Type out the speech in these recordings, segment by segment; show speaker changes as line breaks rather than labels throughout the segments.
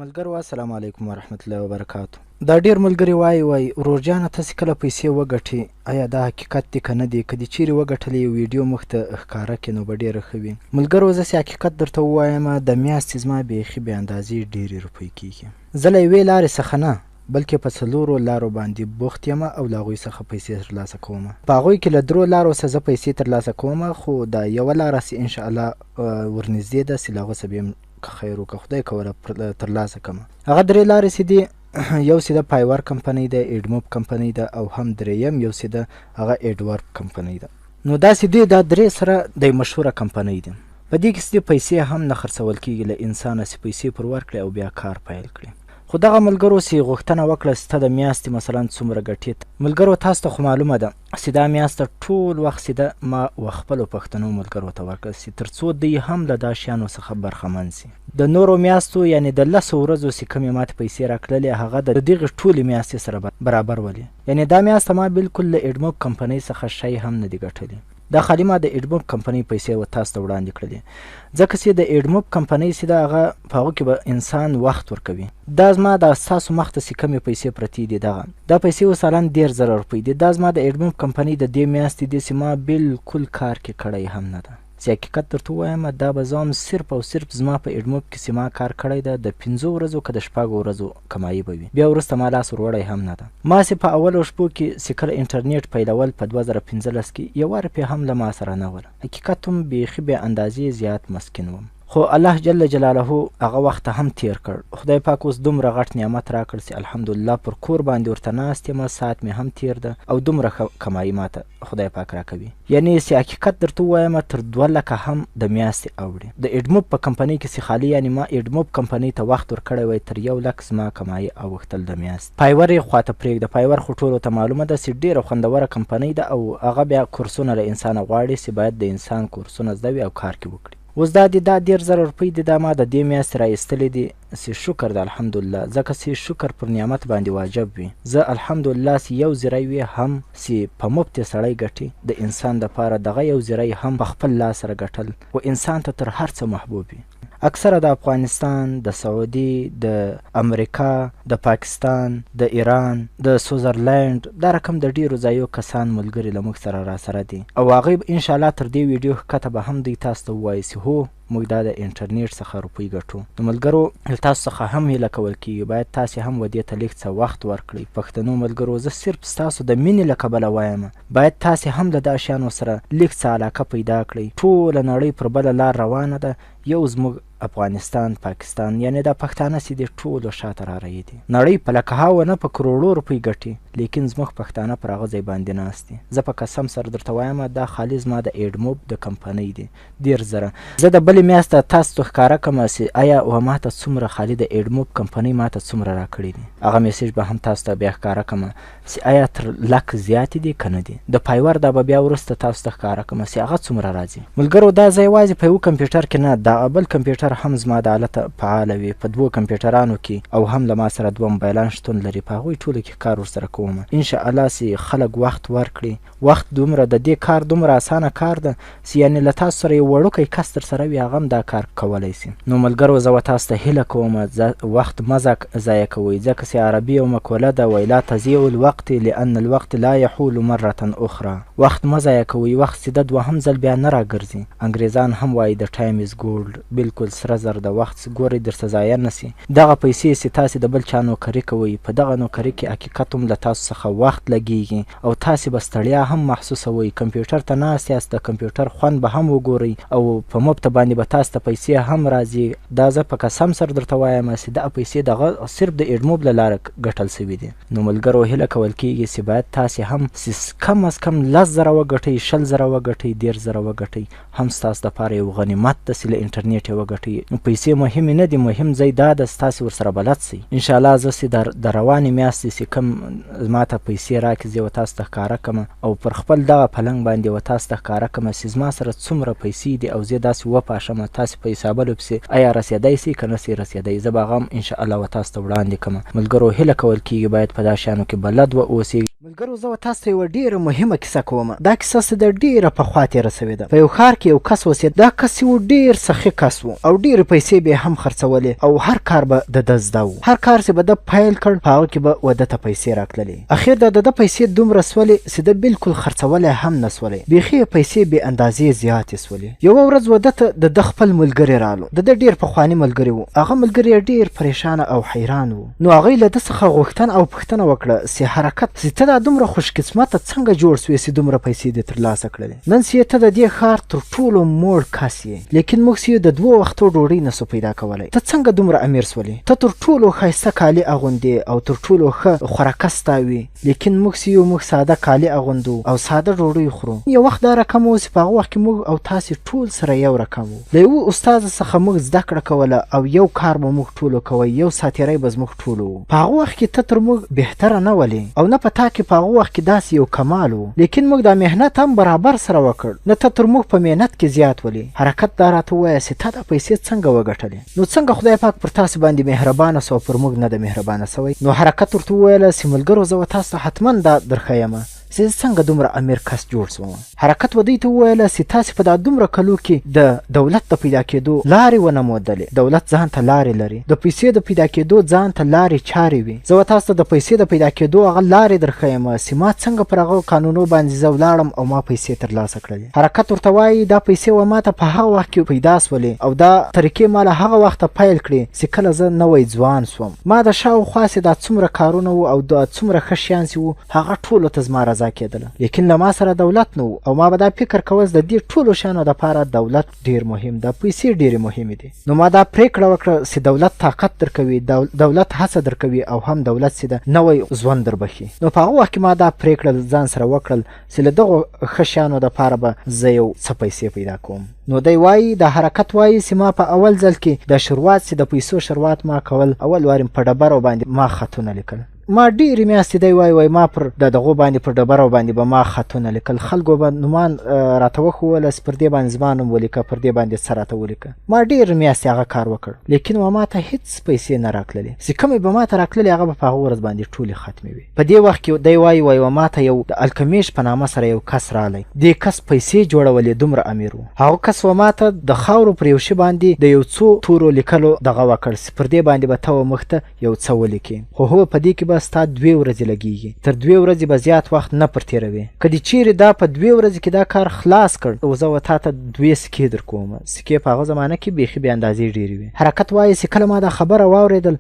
ملګرو السلام علیکم ورحمت الله وبرکاتو. دا ډیر ملګري وایي ورور جانه تاسې کله پیسې وګټې، آیا دا حقیقت دی که نه دی؟ که دې چیرې وګټلې یو ویډیو موږ ته ښکاره کړې نو به ډېره ښه وي. ملګرو زه چې حقیقت درته ووایم، د میاشتې زما بیخي بې اندازې ډېرې روپۍ کېږي. زه له یوې لارې څخه نه بلکې په څلورو لارو باندې بوخت یم او له هغوی څخه پیسې ترلاسه کوم. په هغوی کې له درو لارو څخه زه پیسې ترلاسه کوم، خو دا یوه لاره چې انشاءالله ورنږدې ده چې له هغه څه به یم که خیر وکړه خدای کوله ترلاسه کړم. هغه درې لارې چې دي، یو چې د پایور کمپنۍ ده، ایډموب کمپنۍ ده، او هم درېیم یو چې ده هغه ایډورک کمپنۍ ده. نو داسې دي دا درې سره د مشهوره کمپنۍ دي. په دې کې چې پیسې هم نه خرڅول کېږي له انسانه چې پیسې پر ورکړي او بیا کار پیل کړي. خو دغه ملګرو چې غوښتنه وکړه چې ته د میاشتې مثلا څومره ګټې، ملګرو تاسو ته خو معلومه ده چې دا میاشت ټول وخت چې ده ما خپلو پښتنو ملګرو ته ورکړه چې تر څو دوی هم له دا شیانو څخه برخمن سي. د نورو میاشتو یعنې د 10 ورځو چې کومې ماته پیسې راکړلې هغه د دغې ټولې میاشتې سره برابر ولې. یعنې دا میاشت ما بالکل له ایډموب کمپنۍ څخه شی هم نه دی ګټلی. دا خالي ما د ایډموب کمپنۍ پیسې تاسو ته وړاندې کړلې، ځکه چې د ایډموب کمپنۍ چې ده هغه په هغو کې به انسان وخت ورکوي. دا زما د ستاسو مخ ته چې کومې پیسې پرتې دي دا پیسې مثلا 10,000 روپۍ دي. دا زما د ایډموب کمپنۍ د دې میاشتې دي چې ما بالکل کار کې کړی هم نه ده. چې حقیقت درته ووایم دا به زه هم صرف او صرف زما په ایډموب کې چې ما کار کړی ده د 5 ورځو که د 6 ورځو کمایي به وي، بیا وروسته ما لاس ور وړی هم نه ده. ما چې په اولو شپو کې چې کله انټرنیټ پیلول په 2015 کې 1 روپۍ هم له ما سره نه وله. حقیقت هم بیخي بې اندازې زیات مسکین وم، خو الله جل جلاله هغه وخت هم تیر کړ. خدای پاک اوس دومره غټ نعمت راکړ چې الحمدلله پر کور باندې ورته ناست یم، ساعت مې هم تیر ده او دومره کمایي ماته خدای پاک راکوي. یعنې چې حقیقت درته ووایم تر 2 لکه هم د میاشتې اوړي. د ایډموب په کمپنۍ کې چې خالي یعنې ما ایډموب کمپنۍ ته وخت ورکړی وای تر 1 لک زما کمایي اوښتل د میاشت. پایور یې خواته پرېږده. پایور خو ټولو ته معلومه ده چې ډېره خوندوره کمپنۍ ده او هغه بیا کورسونه له انسانه غواړي چې باید د انسان کورسونه زده وي او کار کې وکړي. اوس دا دي دا 10,000 روپۍ دي، دا ما د دې میاشتې را ایستلې دي چې شکر ده الحمدلله، ځکه چې شکر پر نعمت باندې واجب وي. زه الحمدلله چې یو زری وي هم چې په مفت سړی ګټي، د انسان دپاره دغه یو زری هم په خپل لاس سره ګټل و انسان ته تر هر څه محبوب وي. اکثره د افغانستان، د سعودي، د امریکا، د پاکستان، د ایران، د سویزرلینډ دا رقم د ډیرو ځایو کسان ملګري له موږ سره راسره دي او هغوی انشاءالله تر دې ویډیو ښکته به هم دوی تاسو ته ووایي چې هو موږ دا د انټرنیټ څخه روپۍ ګټو. نو ملګرو تاسو څخه هم هیله کول کېږي باید تاسې هم ودې ته لږ څه وخت ورکړئ. پښتنو ملګرو زه صرف ستاسو د مینې له کبله وایم باید تاسې هم له دا شیانو سره لږ څه علاقه پیدا کړئ. ټوله نړۍ پر بله لار روانه ده، یو زموږ افغانستان، پاکستان یعنې دا پښتانه چې دي ټولو شاته رارهیي دي. نړۍ په لکهاوه نه په کروړو روپۍ ګټي، لیکن زموږ پښتانه پر هغه ځای باندې ناست دي. زه په قسم سره درته وایم دا خالي زما د ایډموب د کمپنۍ دی 10,000. زه د بلې میاشته تاسو ته ښکاره کړم چې آیا و ماته څومره خالي د ایډموب کمپنۍ ماته څومره راکړي دي. هغه میسیج به هم تاسو ته بیا ښکاره کړم چې آیا تر لک زیاتې دي که نه دي. د پایور دا به بیا وروسته تاسو ته ښکاره کړم چې هغه څومره راځي. ملګرو دا زه یوازې په یو کمپیوټر کې نه، دا بل کمپیوټر هم زما د حالته فعاله وي په 2 کمپیوټرانو کې او هم له ما سره 2 موبایلان شتون لري. په هغوی ټولو کې کار ورسره کوم. انشاءالله چې خلک وخت ورکړي. وخت دومره د دې کار دومره اسانه کار ده چې یعنې له تاسو سره یو وړوکی کس در سره وي هغه هم دا کار کولی سي. نو ملګرو زه تاسو ته هیله کوم وخت مه ضایع کوئ، ځکه چې عربي یو مقوله ده وایي لا تضیع الوقت لأن الوقت لا یحول مرة اخرى. وخت مه ضایع کوئ، وخت چې د دوهم ځل بیا نه راګرځي. انګریزان هم وایي د ټایم از ګولډ، بالکل سره زر د وخت ګورئ درته ضایع نه سي. دغه پیسې چې تاسې د بل چا نوکري کوئ په دغه نوکري کې حقیقت هم له تاسو څخه وخت لګیږي او تاسې به ستړیا هم محسوسوئ. کمپیوټر ته ناست یاست د کمپیوټر خوند به هم وګورئ او په مفته باندې به تاسو ته پیسې هم راځي. دا زه په قسم سره درته وایم چې دا پیسې دغه صرف د ایډموب له لارې ګټل سوي دي. نو ملګرو هیله کول کېږي چې باید تاسې هم کم از کم 10,000 وګټئ، 20,000 وګټئ، 10,000 وګټئ، هم ستاسو دپاره یو غنیمت ده چې له انټرنیټ یې وګټئ. نو پیسې مهمې نه دي، مهم ځای دا ده چې تاسې ورسره بلد سئ. انشاءالله زه چې د روانې میاشتې چې کوم ماته پیسې راکړي زه تاسو ته ښکاره کړم او پر خپل دغه پلنګ باندې و تاسو ته ښکاره کړم چې زما سره څومره پیسې دي او زه داسې وپاشم تاسې په حسابلو پسې آیا رسېدی سي که نه سي رسېدی. زه به هغه هم انشاءالله و تاسو ته وړاندې کړم. ملګرو هیله کول کېږي باید په دا شیانو کې بلد واوسئ. ملګرو زه تاسو ته یوه ډېره مهمه کیسه کوم. دا کیسه څه ده ډېره پخوا تېره سوې ده. په یو ښار کې یو کس اوسېد. دا کس یو ډېر سخي کس و او ډېرې پیسې به یې هم خرڅولې او هر کار به د ده زده و. هر کار چې به ده پیل کړ په هغه کې به واده ته پیسې راتللې. اخر د ده پیسې دومره سولې چې ده بالکل خرڅولی هم نه سولې. بیخي یې پیسې بې اندازې زیاتې سولې. یوه ورځ واده ته د ده خپل ملګری رالو. د ده ډېر پخواني ملګری و. هغه ملګری یې ډېر پریشانه او حیران و. نو هغوی له ده څخه غوښتنه او پوښتنه وکړه چې حرکت چې ته دا دومره خوشقسمته څنګه جوړ سوې چې دومره پیسې دې ترلاسه کړلې. نن چې ته د دې ښار تر ټولو موړ کس یې، لیکن موږ چې د 2 وختو ډوډۍ نسو پیدا کولی. ته څنګه دومره امیر سولې؟ ته تر ټولو ښایسته کالي اغوندې او تر ټولو ښه خوراکه ستا وي، لیکن موږ چې یو موږ ساده کالي اغوندو او ساده ډوډۍ خورو. یو وخت دا رقم و چې په هغه وخت کې موږ او تاسې ټول سره یو رقم و. له یوه استاد څخه موږ زده کړه کوله او یو کار به موږ ټولو کوی، یو ساعتېری به زموږ ټولو و. په هغه وخت کې ته تر موږ بهتره نه ولې او نه په تا کې په هغه وخت کې داسې یو کمال و، لیکن موږ دا محنت هم برابر سره وکړ. نه ته تر موږ په محنت کې زیات ولې. حرکت دا راته ووایه چې تا دا پیسې څنګه وګټلې؟ نو څنګه خدای پاک پر تاسې باندې مهربانه سو او پر موږ نه ده مهربانه سوی؟ نو حرکت ورته وویله چې ملګرو زه تاسو ته حتما دا درښیمه چې څنګه دومره امیر کس جوړ سوم. حرکت و دوی ته وویله چې تاسې په دا دومره کلو کې د دولت د پیدا کېدو لارې ونه موندلې. دولت ځان ته لارې لري، د پیسې د پیدا کېدو ځان ته لارې چارې وي. زه تاسو ته د پیسې د پیدا کېدو هغه لارې درښیم چې ما څنګه پر هغه قانونو باندې زه ولاړم او ما پیسې ترلاسه کړلې. حرکت ورته وایي دا پیسې و ما ته په هغه وخت کې پیدا سولې او دا طریقې ما له هغه وخته پیل کړې چې کله زه نوی ځوان سوم. ما د شاوخوا چې دا څومره کارونه و او دا څومره ښه شیان چې و هغه ټولو ته زما رضا کېدله، لیکن له ما سره دولت نه و او ما به دا فکر کوه د دې ټولو شیانو دپاره دولت ډېر مهم ده، پیسې ډېرې مهمې دي. نو ما دا پرېکړه وکړه چې دولت طاقت درکوي، دولت هڅه درکوي او هم دولت چې ده نوی ژوند دربخي. نو په هغه وخت کې ما دا پرېکړه ځان سره وکړل چې له دغو ښه شیانو دپاره به زه یو څه پیسې پیدا کوم. نو دی وایي د حرکت وایي چې ما په اول ځل کې د شروعات چې د پیسو شروعات ما کول، اول وارم په ډبرو باندې ما خطونه لیکل. ما ډېرې میاشتې دی وایي ما پر دغو باندې پر ډبرو باندې به ما خطونه لیکل. خلکو به نومان راته وښووله چې پر دې باندې زما نوم ولیکه، پر دې باندې څه راته ولیکه. ما ډېرې میاشتې هغه کار وکړ، لیکن ما ته هېڅ پیسې نه راکړلې. چې کومې به ما ته راکړلې هغه به په هغه ورځ باندې ټولې ختمې وي. په دې وخت کې دی وایي ما ته یو د الکمیش په نامه سره یو کس رالی. دې کس پیسې جوړولې، دومره امیر و. هغه کس ما ته د خاورو پر یو شي باندې د یو څو تورو لیکلو دغه وکړ چې پر دې باندې به ته مخ ته یو څه ولیکې، خو هو په دې کې به ستا 2 ورځې لګیږي، تر 2 ورځې به زیات وخت نه پر تېروي. که دې چیرې دا په 2 ورځې کې دا کار خلاص کړ او زه تا ته 2 سکې درکوم. سکې په هغه زمانه کې بیخي بې اندازې ډېرې وي. حرکت وایي چې کله ما دا خبره واورېدل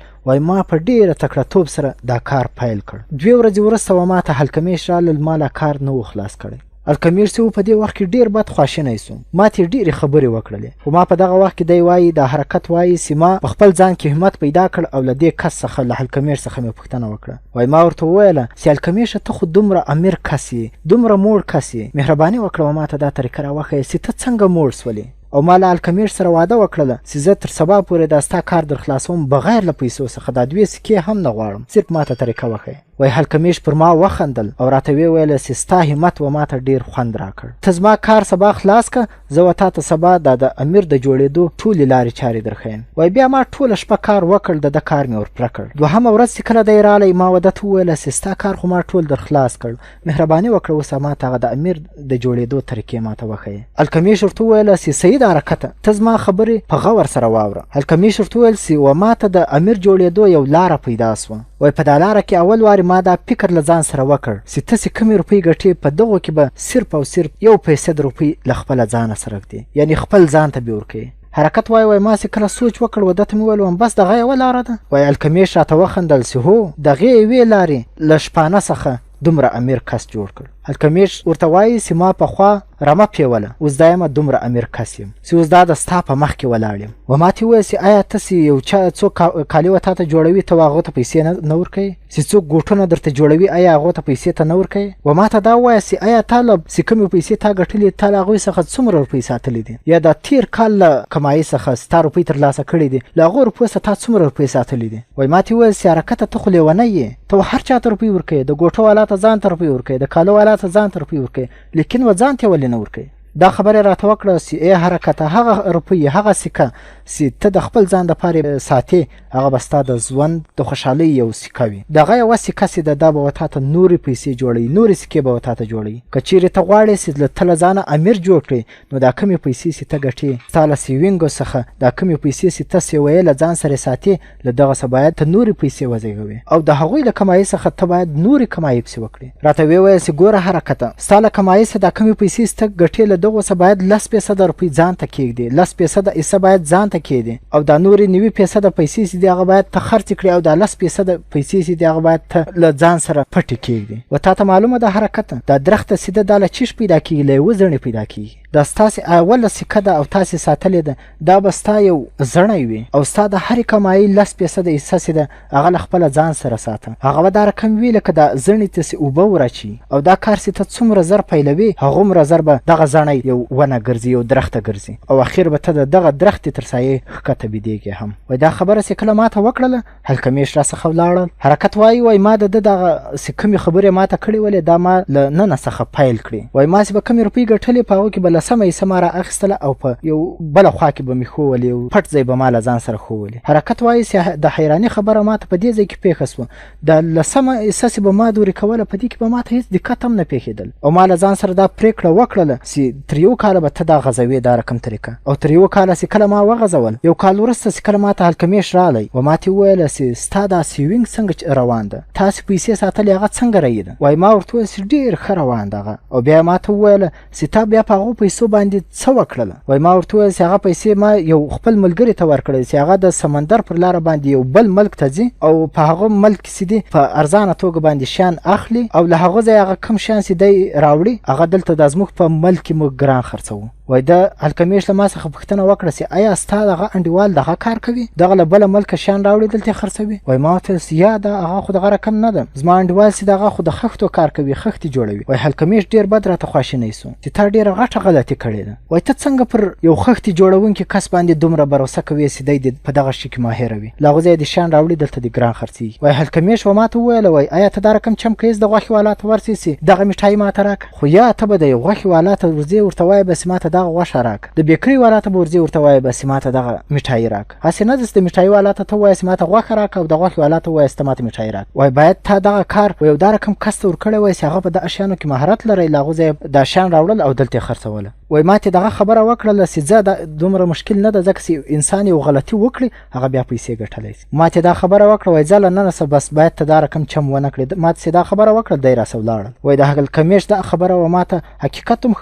ما په ډېره تکړه توب سره دا کار پیل کړ. 2 ورځې وروسته ما ته هلکمیش رالل، ما لا کار نه و خلاص کړی. الکمیش چې و په دې وخت کې ډېر بد خواشینی سو. ما ته ډېرې خبرې وکړلې، خو ما په دغه وخت کې دی وایي د حرکت وایي چې ما په خپل ځان کې همت پیدا کړ او له دې کس څخه له الکمیش څخه مې پوښتنه وکړه. ما ورته وویله چې الکمیشه ته خو دومره امیر کس یې، دومره موړ کس یې، مهرباني وکړه ما ته دا طریقه راوښیه چې ته څنګه موړ سولې. او ما له الکمیش سره واده وکړله چې زه تر سبا پورې دا ستا کار در خلاصوم بغیر له پیسو څخه، دا 2 سکې هم نه غواړم، صرف ما ته طریقه وښیه. الکمیش پر ما وخندل او راته ویل چې ستا همت و ما ته ډېر خوند راکړ. ته زما کار سبا خلاص که، زه تا ته سبا د امیر د جوړېدو ټولې لارې چارې درښیم. بیا ما ټوله شپه کار وکړ، د کار مې ورپوره کړ. 2مه ورځ چې کله دی رالی ما ده ته وویله چې ستا کار خو ما ټول در خلاص کړ، مهرباني وکړه اوس ما ته هغه د امیر د جوړېدو طریقې ما ته وښیه. الکمیش ورته وویله چې صحیح ده حرکته، ته زما خبرې په غور سره واوره. الکمیش ورته وویل چې ما ته د امیر جوړېدو یو لاره پیدا سوه. په دا لاره کې اول وارې ما دا فکر له ځان سره وکړ چې ته چې کومې روپۍ ګټې په دغو کې به صرف او صرف 1 روپۍ له خپله ځانه سره ږدې، یعنې خپل ځان ته به ورکوې. حرکت وایي ما چې کله سوچ وکړ ده ته مې وویل بس دغه یوه لاره ده. الکمیش راته وخندل چې هو دغې یوې لارې له شپانه څخه دومره امیر کس جوړ کړ. الکمیش ورته وایي چې ما پخوا رمه پیوله، اوس دا یم دومره امیر کس یم چې اوس دا د ستا په مخ کې ولاړ یم. ما ته وویل چې آیا ته چې یو چا څوک کالي و تا ته جوړوي ته هغو ته پیسې نه ورکوې؟ چې څوک ګوټونه درته جوړوي آیا هغو ته پیسې ته نه ورکوې؟ ما ته دا ووایه چې آیا تا له چې کومې پیسې تا ګټلې تا له هغوی څخه څومره روپۍ ساتلې دي، یا د تېر کال له کمایي څخه ستا روپۍ ترلاسه کړې دي، له هغو روپیو څخه تا څومره روپۍ ساتلې دي؟ ما ته وویل چې حرکته ته خو لیونی یې، ته هر چا ته روپۍ ورکوې، د ګوټو والا ته ځان ته روپۍ ورکوې، د کالو والا ته ځان ته روپۍ ورکوې، لیکن ځان ته ولې نه ورکوې؟ دا خبره راته وکړه چې ای حرکت هغه روپۍ هغه سکه چې ته د خپل ځان دپاره ساتې هغه به ستا د ژوند د خوشحالۍ یو سکه وي دغه یوه سکه چې ده دا به تا ته نورې پیسې جوړوي نورې سکې به تا ته جوړوي که چیرې ته غواړې چې ته له ځانه امیر جوړ کړې نو دا کمې پیسې چې ته ګټې ستا له سیوینګو څخه دا کمې پیسې چې ته سیویې له ځان سره ساتې له دغه څه باید ته نورې پیسې وزېږوې او د هغوی له کمایۍ څخه ته باید نورې کمایۍ پسې وکړې راته ویې ویل چې ګوره حرکته ستا له کمایۍ څخه دا کمې پیسې چې ته ګټې له دغو څه باید 10% روپۍ ځان ته کېږدې 10% حصه باید ځان ته کېږدې او دا نورې 90% پیسې چې دي هغه باید ته خرڅ کړې او دا 10% پیسې چې دي هغه باید ته له ځان سره پټې کېږدې و تا ته معلومه ده حرکته دا درخته سیده دا له چیش پیدا کېږي له یوه زړې پیدا کېږي دا ستاسې اوله سکه ده او تاسې ساتلې ده دا به ستا یو زړی وي او ستا د هرې کمایۍ 10% حصه چې ده هغه له خپله ځان سره ساته هغه به دا رقم وي لکه دا زړې ته چې اوبه وراچي او دا کار چې ته څومره زر پیلوي هغومره زر به دغه زړی یو ونه ګرځي یو درخته ګرځي او اخر به ته د دغه درختې تر سایې ښکته بېدېږې هم وایي دا خبره چې کله ما ته وکړله هلکمیش راڅخه ولاړل حرکت وایي ما د ده دغه چې کومې خبرې ما ته کړې ولې دا ما له ننه څخه پیل کړې وایي ما چې به کومې روپۍ ګټلې په هغو کې به لسمه حصه ما را اخیستله او په یو بله خوا کې به مې ښوولې یو پټ ځای به ما له ځان سره ښوولې حرکت وایي چې د حیراني خبره ما ته په دې ځای کې پېښه شوه د لسمه حصه چې به ما دورې کوله په دې کې به ما ته هېڅ دقت هم نه پېښېدل او ما له ځان سره دا پرېکړه وکړله چې تر یو کاله به ته دا غځوې دا رقم طریقه او تر یو کاله چې کله ما وغځول یو کال وروسته چې کله ما ته هلکمیش رالی و ما ته وویله چې ستا دا سیوینګ څنګه روان ده تاسې پیسې ساتلې هغه څنګه رهي ده وایي ما ورته وویل چې ډېر ښه روان ده هغه او بیا ما ته وویله چې تا بیا په هغو پیسو باندې څه وکړله وایي ما ورته وویل چې هغه پیسې ما یو خپل ملګري ته ورکړې چې هغه د سمندر پر لاره باندې یو بل ملک ته ځي او په هغه ملک چې دي په ارزانه توګه باندې شیان اخلي او له هغه ځای هغه کم شیان چې دی راوړي هغه دلته دا زموږ په ملک کې موږ ګران خرڅوو وایي د هلکمیش له ما څخه پوښتنه وکړه چې آیا ستا دغه انډیوال دغه کار کوي دغه له بله ملکه شیان راوړي دلته یې خرڅوي وایي ما ورته ویل یا دا هغه خو دغه رقم نه ده زما انډیوال چې دغه خو د خښتو کار کوي خښتې جوړوي وایي هلکمیش ډېر بد راته خواشینی سو چې تا ډېره غټه غلطي کړې ده وایي ته څنګه پر یو خښتې جوړونکي کس باندې دومره بروسه کوې چې دی په دغه شي کې ماهره وي له هغه ځایه د شیان راوړي دلته د ګران خرڅېږي وایي هلکمیش و ما ته وویله وایي آیا ته دا رقم چم کوې د غوښې والا ته ورسې چې دغه میټایي ما ته راکړه خو یا ته به د یو غوښې والا ته ورځې ورته وایې بس ما ته دغه غوښه راکړه د بیکري والا ته به ورځې ورته وایې بس ما ته دغه میټایي راکړه هسې نه ده چې د میټایي والا ته ته ووایې چې ما ته غوښه راکړه او د غوښې والا ته ووایې چې ته ما ته میټایي راکړه وایي باید تا دغه کار و یو دا رقم کس ته ورکړی وایي چې هغه په دغه شیانو کې مهارت لرئ له هغو ځایه دا شیان راوړل او دلته یې خرڅوله وایي ما ته دغه خبره وکړله چې زه دومره مشکل نه ده ځکه چې انسان یو غلطي وکړي هغه بیا پیسې ګټلی شي ما ته دا خبره وکړه وایي ځه له ننه څه بس باید ته دا رقم چم ونه کړې ما ته دا خبره وکړه دی راسه ولاړل وایي د هلکمیش دا خبره و ما ته حقیقت هم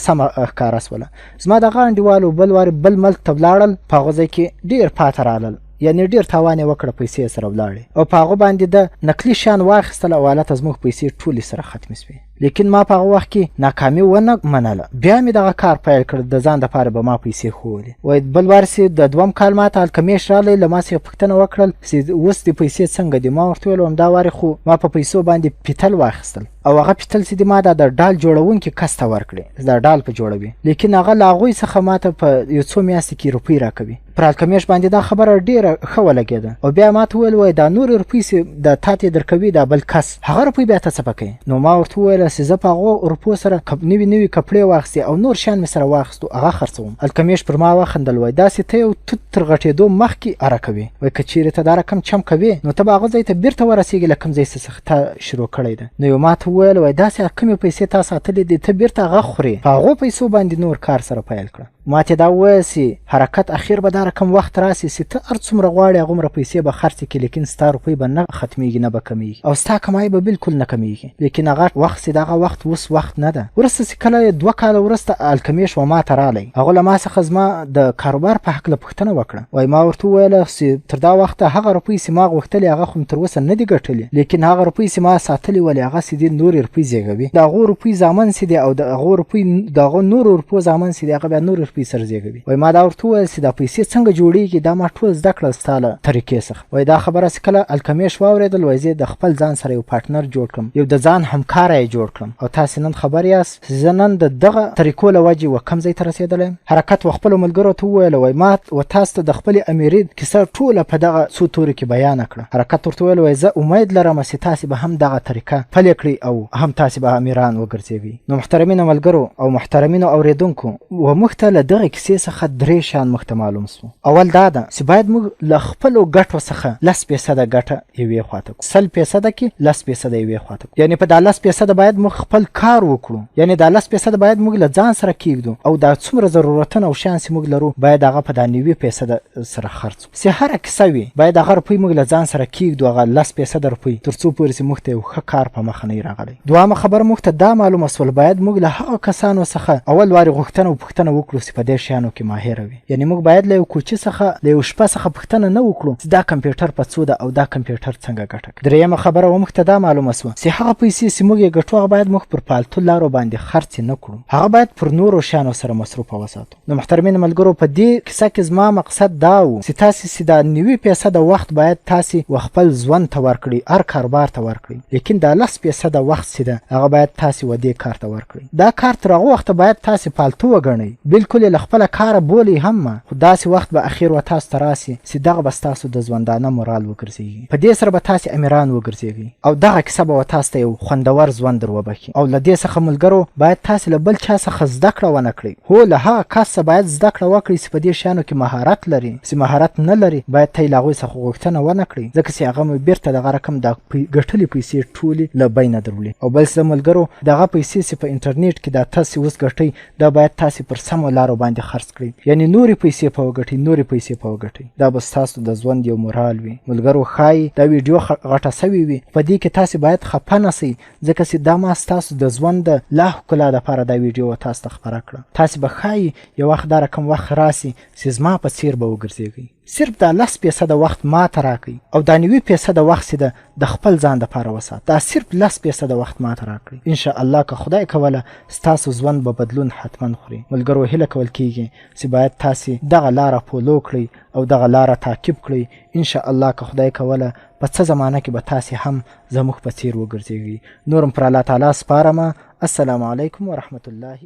سمه ښکاره شوله زما دغه انډیوالو بل وارې بل ملک ته ولاړل په هغه ځای کې ډېر پاته رالل یعنې ډېر تاوان یې وکړه پیسې یې سره ولاړې او په هغو باندې د نقلي شیان واخیستل او هلته زموږ پیسې ټولې سره ختمې شوې لیکن ما په هغه وخت کې ناکامي ونه منله بیا مې دغه کار پیل کړ د ځان دپاره به ما پیسې ښوولې وایي بل وار چې د دوم کال ما ته هلکمیش رالی له ما څخه پوښتنه وکړل چې اوس دې پیسې څنګه دي ما ورته ویل همدا وارې خو ما په پیسو باندې پیتل واخیستل او هغه پیتل چې دي ما دا د ډال جوړونکي کس ته ورکړې دا ډال په جوړوي لیکن هغه له هغوی څخه ما ته په یو څو میاشتې کې روپۍ راکوي پر هلکمیش باندې دا خبره ډېره ښه ولګېده او بیا ما ته وویل وایي دا نورې روپۍ چې د تا ته یې درکوي دا بل کس هغه روپۍ بیا ته څه پکوي نو ما ورته وویله چې زه په هغو روپو سره نوي کپړې واخیستې او نور شیان مې سره واخیستو هغه خرڅوم هلکمیش پر ما وخندل وایي داسې ته یو توت تر غټېدو مخکې اره کوې وایي که چیرې ته دا رقم چم کوې نو ته به هغه ځای ته بېرته ورسېږې له کوم ځای څخه تا شروع کړی ده نو یو ما ته وویل وایي داسې کومې پیسې تا ساتلې دي ته بېرته هغه خورې په هغو پیسو باندې نور کار سره پیل کړه ما ته دا وویل چې حرکت اخیر به دا رقم وخت راسي چې ته هر څومره غواړې هغومره پیسې به خرڅ کړې لیکن ستا روپۍ به نه ختمیږي نه به کمیږي او ستا کمایي به بالکل نه کمیږي لیکن هغه وخت چې دغه وخت اوس وخت نه ده وروسته چې کله 2 کاله وروسته هلکمیش و ما ته رالی هغه له ما څخه زما د کاروبار په هکله پوښتنه وکړه وایي ما ورته وویله چې تر دا وخته هغه روپۍ چې ما غوښتلې هغه خو تر اوسه نه دي ګټلې لیکن هغه روپۍ چې ما ساتلې ولې هغه چې دي نورې روپۍ زیږوي د هغو روپۍ زامن چې دي او د هغو روپۍ د هغو نورو روپو زامن چې دي هغه بیا نورې پیسې زیږوي. وای ما دا ورته وویل چې دا پیسې څنګه جوړیږي، دا ما ټول زده کړل ستا له طریقې څخه. وای دا خبره چې کله الکمیش واورېدل، وای زه د خپل ځان سره یو پارټنر جوړ کړم، یو د ځان همکاره یې جوړ کړم. او تاسې نن خبر یاست چې زه نن د دغه طریقو له وجې و کوم ځای ته رسېدلی یم. حرکت و خپلو ملګرو ته وویله، وای ما و تاسو ته د خپلې امیري کیسه ټوله په دغه څو تورو کې بیانه کړه. حرکت ورته وویل، وای زه امید لرم چې تاسې به هم دغه طریقه پلې کړئ او هم تاسې به امیران وګرځوي. نو محترمینو ملګرو او محترمینو اورېدونکو، و موږ ته له دغې کیسې څخه درې شیان موږ ته معلوم سو. اول دا ده چې باید موږ له خپلو ګټو څخه 10% ګټه یوې خواته کړو، 100% کې 10% یوې خواته کړو. یعنې په دا 10% باید موږ خپل کار وکړو، یعنې دا 10% باید موږ له ځان سره کېږدو او دا څومره ضرورتونه او شیان چې موږ لرو باید هغه په دا 90% سره خرڅ کړو. چې هره کیسه وي باید هغه روپۍ موږ له ځان سره کېږدو، هغه 10% روپۍ، تر څو پورې چې موږ ته یو ښه کار په مخه نه راغلی. دویمه خبره موږ ته دا معلومه سول، باید موږ له هغو کسانو څخه اول وارې غوښتنه او پوښتنه وکړو چې په دې شیانو کې ماهره وي. یعنې موږ باید له یو کوچي څخه له یو شپه څخه پوښتنه نه وکړو چې دا کمپیوټر په څو ده او دا کمپیوټر څنګه ګټه کوي. درېیمه خبره و موږ ته دا معلومه سوه چې هغه پیسې چې موږ یې ګټو هغه باید موږ پر پالتو لارو باندې خرڅ نه کړو، هغه باید پر نورو شیانو سره مصروفه وساتو. نو محترمینو ملګرو، په دې کیسه کې زما مقصد دا و چې تاسې چې دا 90% وخت باید تاسې و خپل ژوند ته ورکړئ، هر کاروبار ته ورکړئ، لیکن دا 10% وخت چې ده هغه باید تاسې و دې کار ته ورکړئ. دا کار تر هغه وخته باید تاسې پالتو وګڼئ، بالکل یې له خپله کاره بولئ هم مه، خو داسې وخت به اخر و تاسو ته راسي چې دغه به ستاسو د ژوندانه مورال وګرځېږي، په دې سره به تاسې امیران وګرځېږئ او دغه کیسه به و تاسو ته یو خوندور ژوند در وبخي. او له دې څخه ملګرو باید تاسې له بل چا څخه زده کړه ونه کړئ، هو له هغه کس څخه باید زده کړه وکړئ چې په دې شیانو کې مهارت لري. چې مهارت نه لري باید ته یې له هغوی څخه غوښتنه ونه کړئ، ځکه چې هغه مو بېرته دغه رقم د ګټلې پیسې ټولې له بینه درولي. او بل څه ملګرو، دغه پیسې چې په انټرنیټ کې دا تاسې اوس ګټئ دا باید تاسې پر سمو لارو باندې خرڅ کړئ، یعنې نورې پیسې په وګټئ، نورې پیسې په وګټئ، دا به ستاسو د ژوند یو مورال وي. ملګرو ښایي دا ویډیو غټه سوې وي، په دې کې تاسې باید خفه نه سئ، ځکه چې دا ما ستاسو د ژوند د لا ښکلا دپاره دا ویډیو تاسو ته خپره کړه. تاسې به ښایي یو وخت دا رقم وخت راسي چې زما په څیر به وګرځېږئ. صرف دا 10% وخت ما ته راکړئ او دا 90% وخت چې ده د خپل ځان دپاره وسات، دا صرف 10% وخت ما ته راکړئ. انشاءالله که خدای کوله ستاسو ژوند به بدلون حتما خوري. ملګرو هیله کول کیږي چې باید تاسې دغه لاره فولو کړئ او دغه لاره تعقیب کړئ. انشاءالله که خدای کوله په څه زمانه کې به تاسې هم زموږ په څیر وګرځېږئ. نورم پر الله تعالی سپارمه. السلام علیکم ورحمة الله.